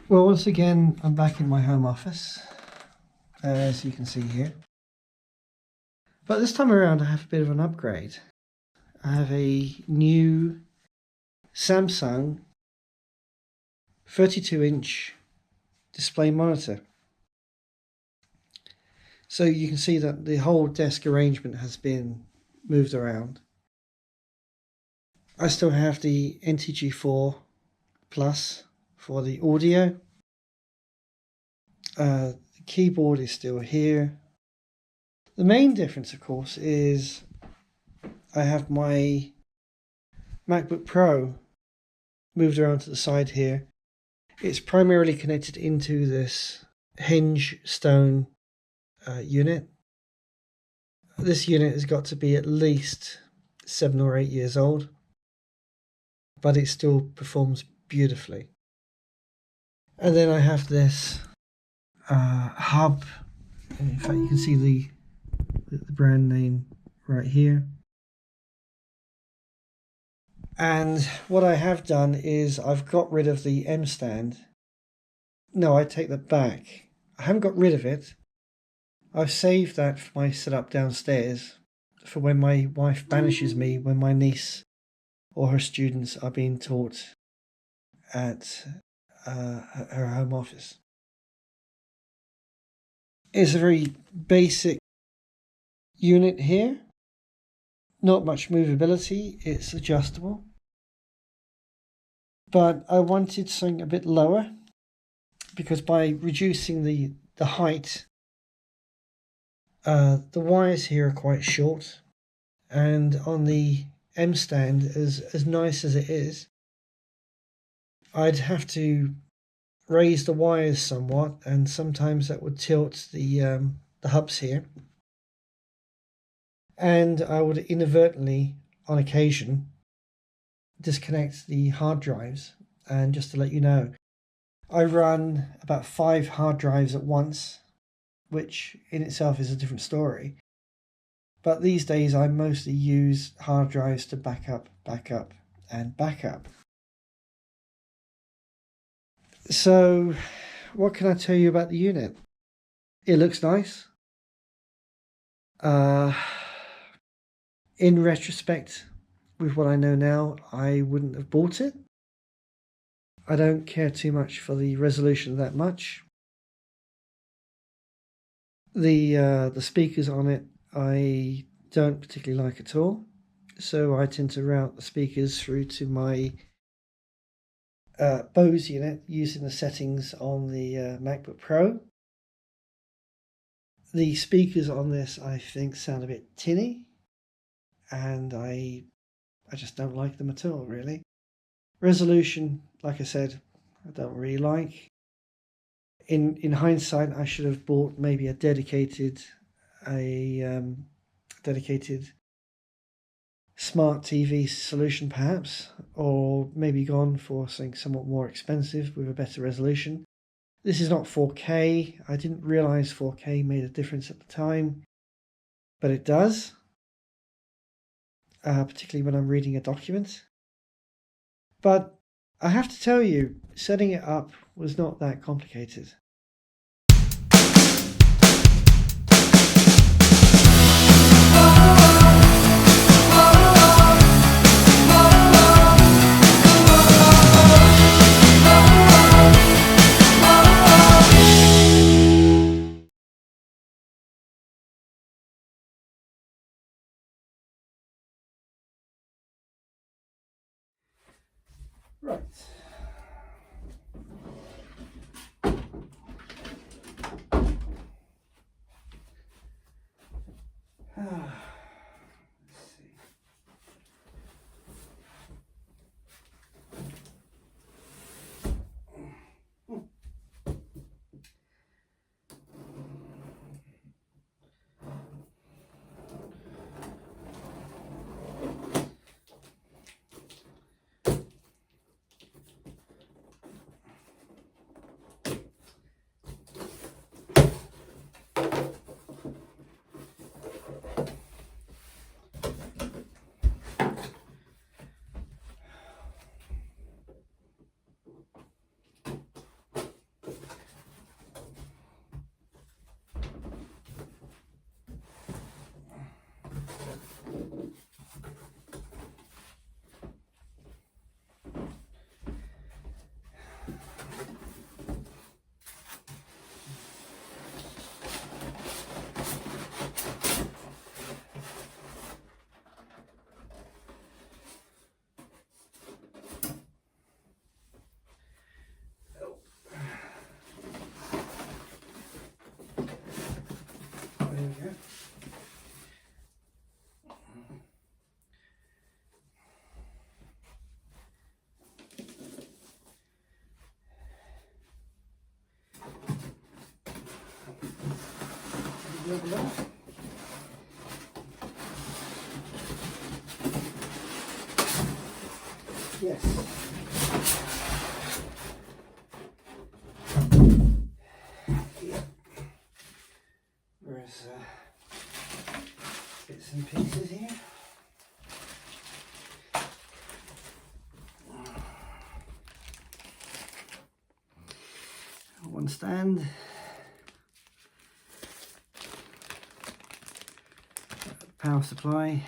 Well, once again, I'm back in my home office, as you can see here. But this time around, I have a bit of an upgrade. I have a new Samsung 32-inch display monitor. So you can see that the whole desk arrangement has been moved around. I still have the NTG4 Plus for the audio. The keyboard is still here. The main difference, of course, is I have my MacBook Pro moved around to the side here. It's primarily connected into this hinge stone unit. This unit has got to be at least 7 or 8 years old, but it still performs beautifully. And then I have this hub. In fact, you can see the brand name right here. And what I have done is I've got rid of the M stand. No, I take that back. I haven't got rid of it. I've saved that for my setup downstairs for when my wife banishes me, when my niece or her students are being taught at her home office. It's a very basic unit here. Not much movability, it's adjustable. But I wanted something a bit lower because by reducing the height, the wires here are quite short, and on the M stand, as nice as it is, I'd have to raise the wires somewhat, and sometimes that would tilt the hubs here. And I would inadvertently, on occasion, disconnect the hard drives. And just to let you know, I run about 5 hard drives at once, which in itself is a different story. But these days I mostly use hard drives to back up, and back up. So what can I tell you about the unit? It looks nice. In retrospect, with what I know now, I wouldn't have bought it. I don't care too much for the resolution that much. The speakers on it I don't particularly like at all, so I tend to route the speakers through to my Bose unit using the settings on the MacBook Pro. The speakers on this I think sound a bit tinny, and I just don't like them at all, really. Resolution, like I said, I don't really like. In hindsight, I should have bought maybe a dedicated smart TV solution, perhaps, or maybe gone for something somewhat more expensive with a better resolution. This is not 4K. I didn't realize 4K made a difference at the time, but it does. Particularly when I'm reading a document. But I have to tell you, setting it up was not that complicated. Right. Let's see. Yes. Yeah. There's bits and pieces here. One stand. Power supply.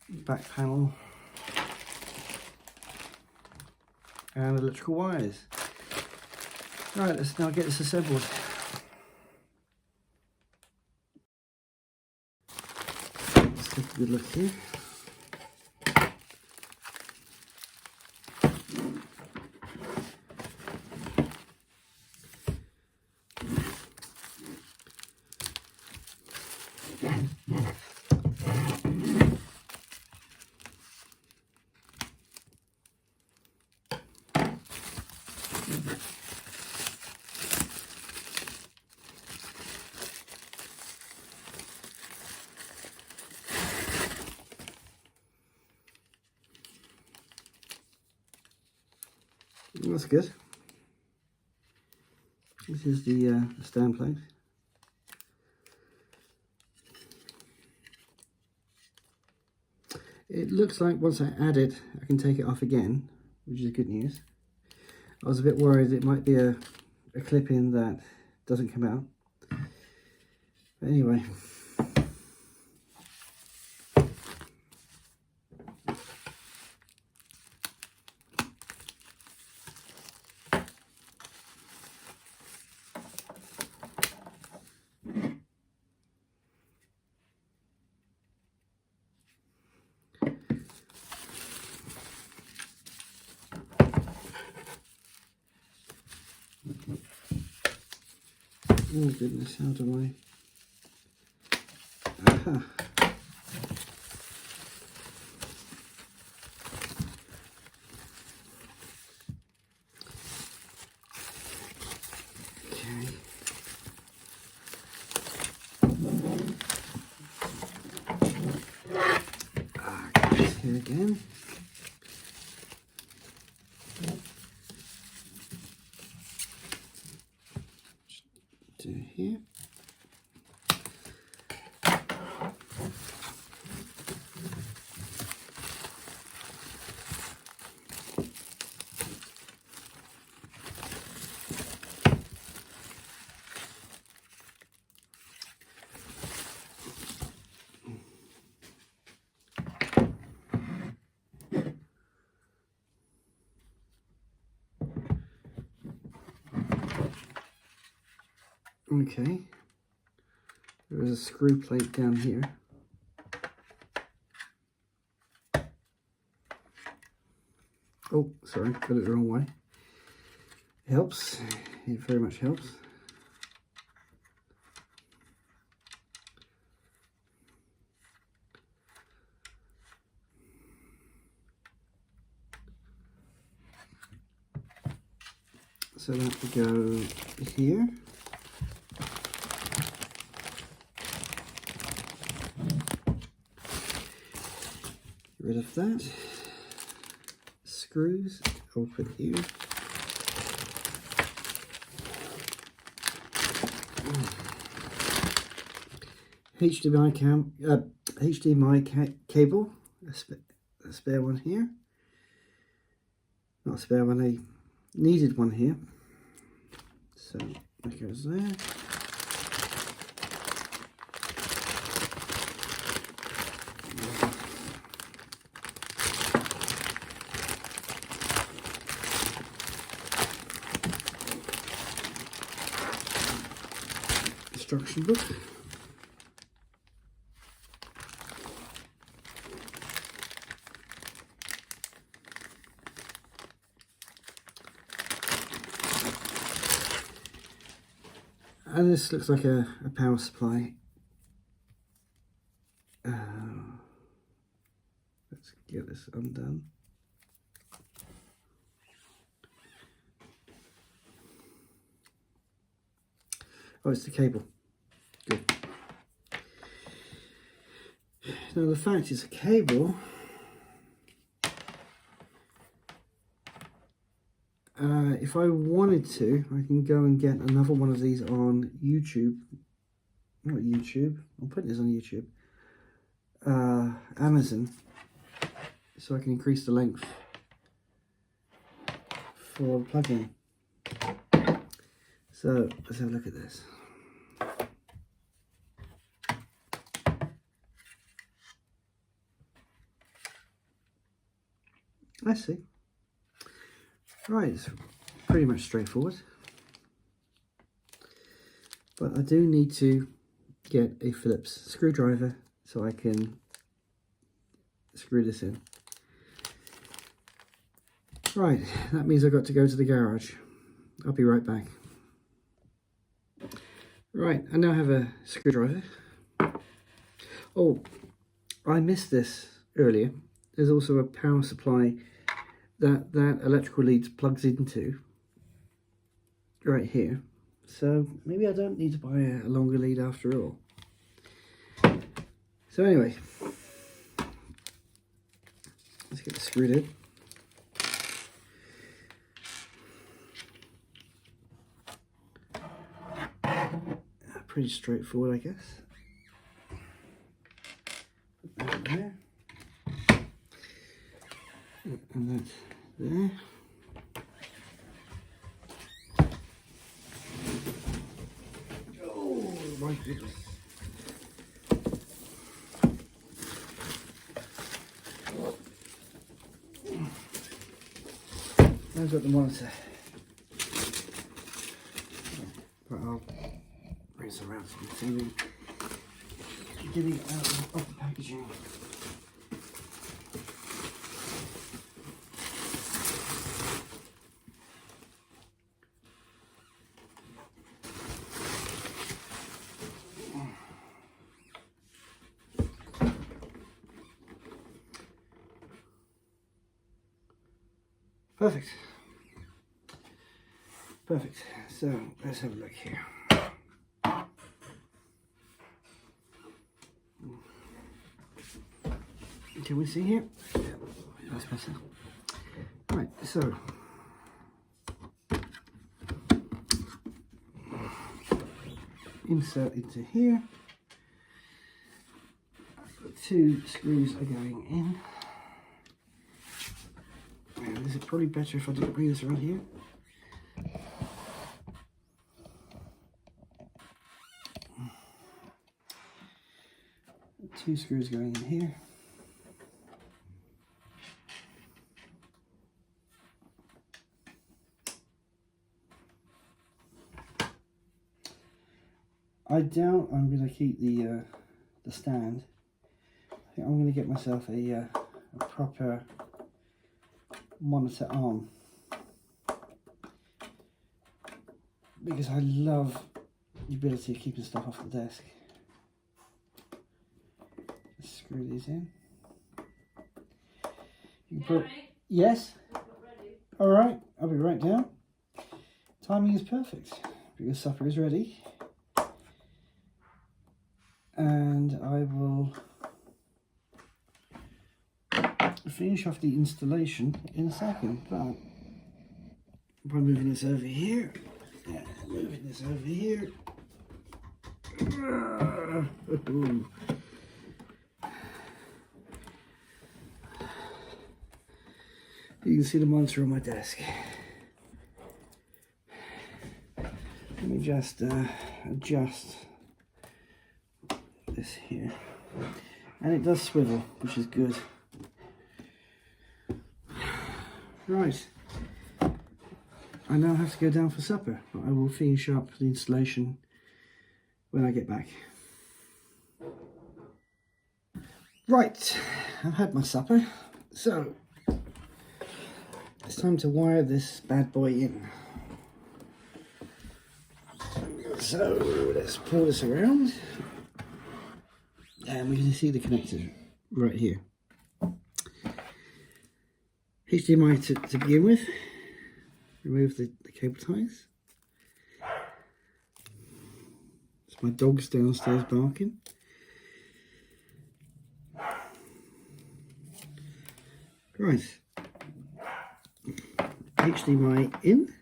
Back panel. And electrical wires. Right, let's now get this assembled. Let's take a good look here. That's good. This is the stand plate. It looks like once I add it, I can take it off again, which is good news. I was a bit worried it might be a clip in that doesn't come out. But anyway. Oh goodness, how do I? Aha. Okay. Here again. To here. Okay, there is a screw plate down here. Oh, sorry, got it the wrong way. It helps, it very much helps. So that will go here. Get rid of that. Screws, I'll put here. HDMI cable, a spare one here. Not a spare one, a needed one here. So that goes there. Instruction book. And this looks like a power supply. Let's get this undone. Oh, it's the cable. Good. Now the fact is, a cable, if I wanted to, I can go and get another one of these on YouTube. Not YouTube, I'm putting this on YouTube. Amazon, so I can increase the length for the plug-in. So let's have a look at this. I see. Right, it's pretty much straightforward. But I do need to get a Phillips screwdriver so I can screw this in. Right, that means I've got to go to the garage. I'll be right back. Right, I now have a screwdriver. Oh, I missed this earlier. There's also a power supply that electrical lead plugs into right here. So maybe I don't need to buy a longer lead after all. So anyway, let's get this screwed in. Pretty straightforward, I guess. Put that there. And that's there. Oh my goodness. I've got the monitor. But I'll bring this around so you can see me getting it out of the packaging. Perfect. Perfect. So let's have a look here. Can we see here? Yeah, that's better. Right, so insert into here. Two screws are going in. And is it probably better if I didn't bring this around here? Two screws going in here. I doubt I'm going to keep the stand. I think I'm going to get myself a proper monitor arm, because I love the ability of keeping stuff off the desk. Let's screw these in. You can put, yes? Alright, I'll be right down. Timing is perfect because supper is ready. And I will finish off the installation in a second, but by moving this over here, and moving this over here. You can see the monitor on my desk. Let me just adjust this here, and it does swivel, which is good. Right, I now have to go down for supper, but I will finish up the installation when I get back. Right, I've had my supper, so it's time to wire this bad boy in. So let's pull this around, and we can see the connector right here. HDMI to begin with. Remove the cable ties. My dog's downstairs barking. Right. HDMI in.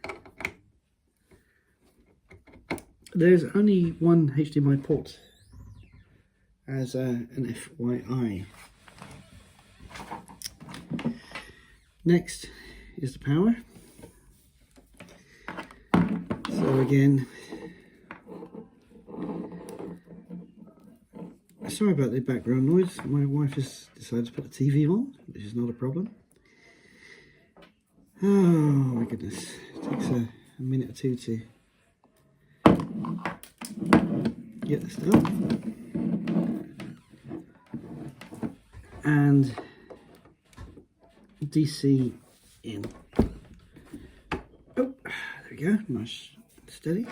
There's only one HDMI port as an FYI. Next is the power. So again, sorry about the background noise. My wife has decided to put the TV on, which is not a problem. Oh my goodness, it takes a minute or two to get this done. And DC in. Oh, there we go, nice, steady.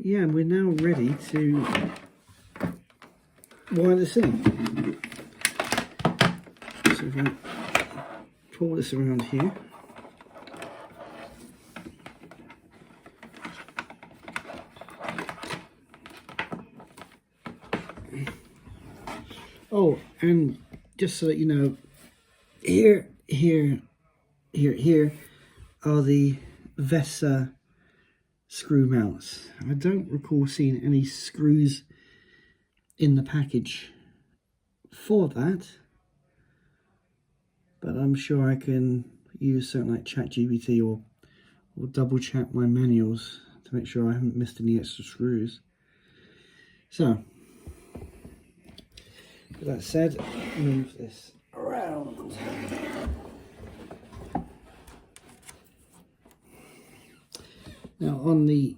Yeah, we're now ready to wire this in. So if I pull this around here, oh, and just so that you know, here are the VESA screw mounts. I don't recall seeing any screws in the package for that, but I'm sure I can use something like ChatGPT or double check my manuals to make sure I haven't missed any extra screws. So, with that said, move this around. Now on the,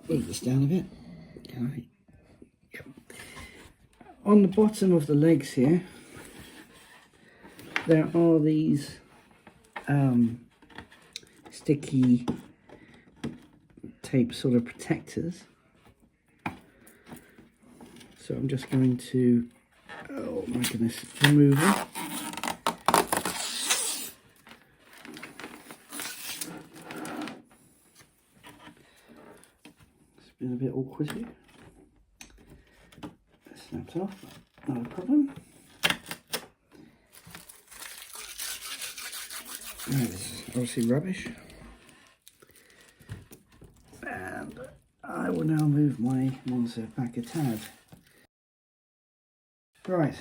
move this down a bit. Yep. On the bottom of the legs here, there are these sticky tape sort of protectors. So I'm just going to, oh my goodness, remove them. It's been a bit awkward here. That snapped off, not a problem. It's obviously rubbish. And I will now move my monitor back a tad. Right,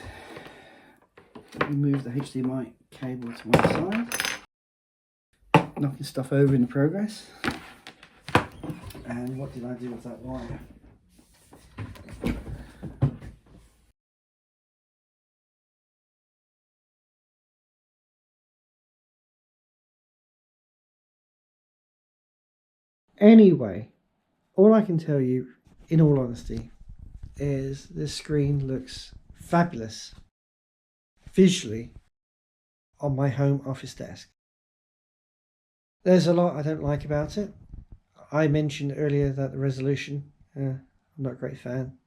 let me move the HDMI cable to one side. Knocking stuff over in the progress. And what did I do with that wire? Anyway, all I can tell you, in all honesty, is this screen looks fabulous visually on my home office desk. There's a lot I don't like about it. I mentioned earlier that the resolution, I'm not a great fan.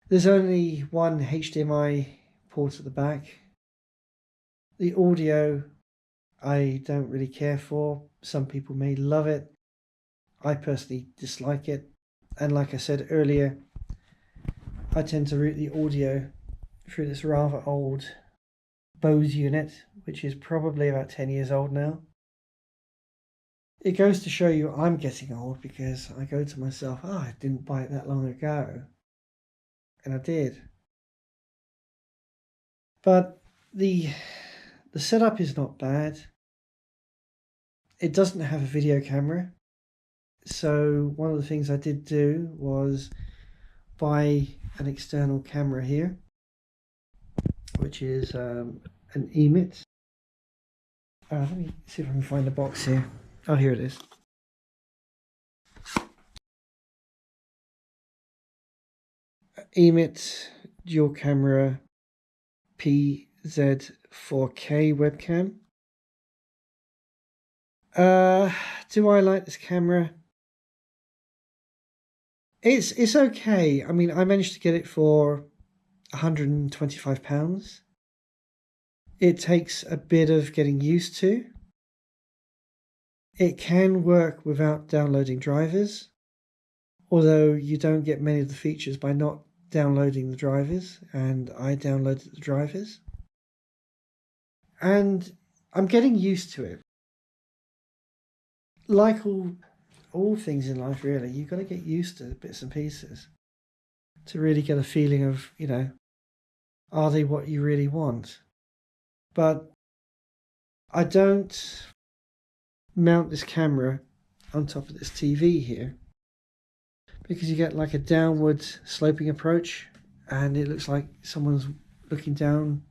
There's only one HDMI port at the back. The audio I don't really care for. Some people may love it. I personally dislike it. And like I said earlier, I tend to route the audio through this rather old Bose unit, which is probably about 10 years old now. It goes to show you I'm getting old because I go to myself, oh, I didn't buy it that long ago. And I did. But the setup is not bad. It doesn't have a video camera. So one of the things I did do was buy an external camera here, which is an emit. Let me see if I can find the box here. Oh, here it is. Emit dual camera PZ4K webcam. Do I like this camera? It's okay. I mean, I managed to get it for £125. It takes a bit of getting used to. It can work without downloading drivers, although you don't get many of the features by not downloading the drivers, and I downloaded the drivers. And I'm getting used to it. Like all things in life, really, you've got to get used to bits and pieces to really get a feeling of, are they what you really want? But I don't mount this camera on top of this TV here because you get like a downward sloping approach and it looks like someone's looking down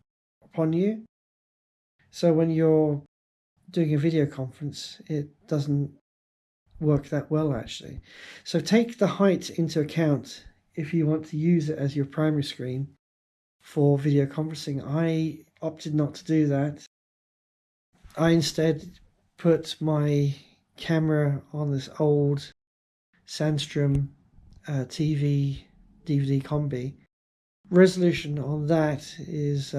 upon you. So when you're doing a video conference, it doesn't work that well actually. So take the height into account if you want to use it as your primary screen for video conferencing. I opted not to do that. I instead put my camera on this old Samsung TV DVD combi. Resolution on that is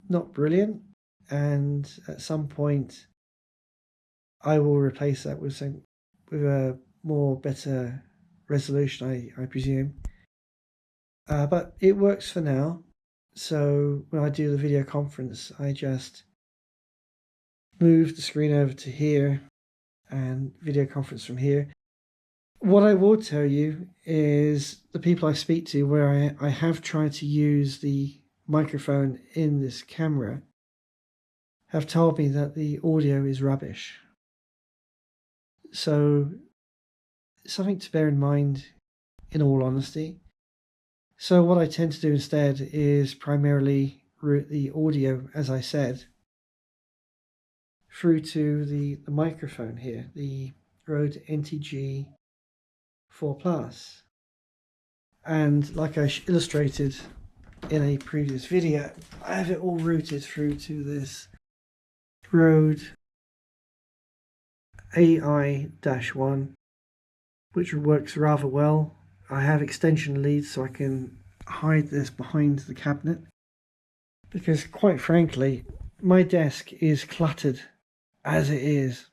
not brilliant, and at some point I will replace that with a more better resolution, I presume. But it works for now. So when I do the video conference, I just move the screen over to here and video conference from here. What I will tell you is the people I speak to where I have tried to use the microphone in this camera have told me that the audio is rubbish. So something to bear in mind in all honesty. So what I tend to do instead is primarily route the audio, as I said, through to the microphone here, the Rode NTG 4 Plus. And like I illustrated in a previous video, I have it all routed through to this Rode AI-1, which works rather well. I have extension leads so I can hide this behind the cabinet, because quite frankly my desk is cluttered as it is,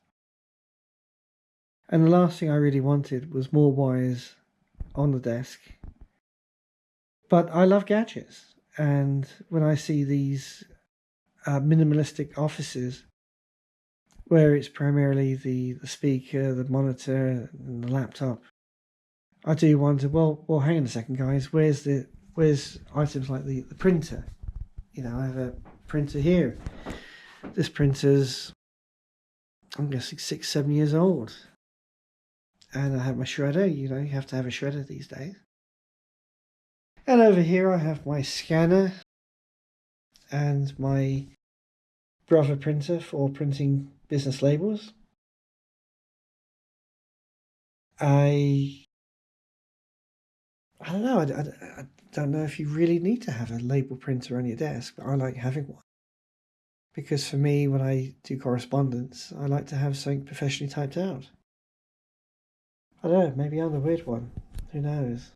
and the last thing I really wanted was more wires on the desk. But I love gadgets, and when I see these minimalistic offices where it's primarily the speaker, the monitor and the laptop, I do wonder, well hang on a second guys, where's items like the printer? I have a printer here. This printer's, I'm guessing 6-7 years old. And I have my shredder, you have to have a shredder these days. And over here I have my scanner and my Brother printer for printing business labels. I don't know, I don't know if you really need to have a label printer on your desk, but I like having one. Because for me, when I do correspondence, I like to have something professionally typed out. I don't know, maybe I'm the weird one. Who knows?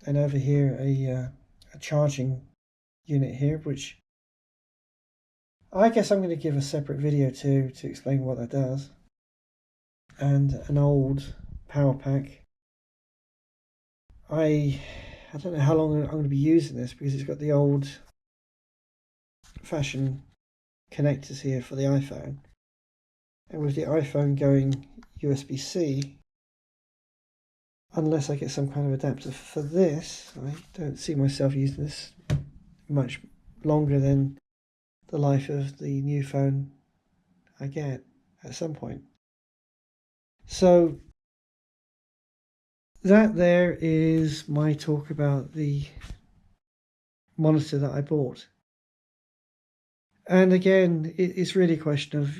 And over here, a charging unit here, which I guess I'm going to give a separate video to explain what that does. And an old power pack. I don't know how long I'm going to be using this because it's got the old fashioned connectors here for the iPhone. And with the iPhone going USB-C, unless I get some kind of adapter for this, I don't see myself using this much longer than the life of the new phone I get at some point. So that there is my talk about the monitor that I bought. And again, it's really a question of,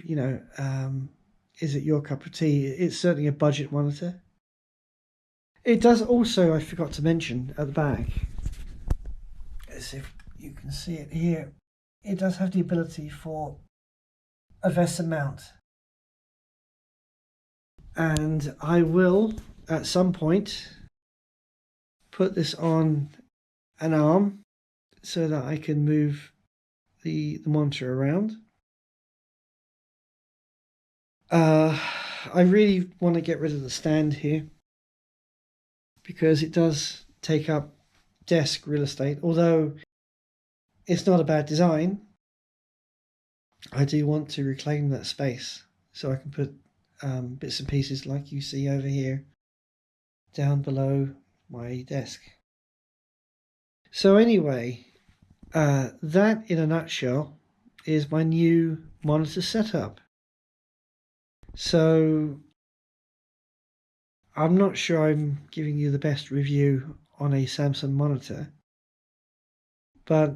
is it your cup of tea? It's certainly a budget monitor. It does also, I forgot to mention at the back, as if you can see it here, it does have the ability for a VESA mount. And I will, at some point, put this on an arm so that I can move the monitor around. I really want to get rid of the stand here because it does take up desk real estate. Although it's not a bad design, I do want to reclaim that space so I can put bits and pieces like you see over here down below my desk. So anyway, that in a nutshell is my new monitor setup. So I'm not sure I'm giving you the best review on a Samsung monitor, but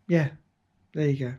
yeah, there you go.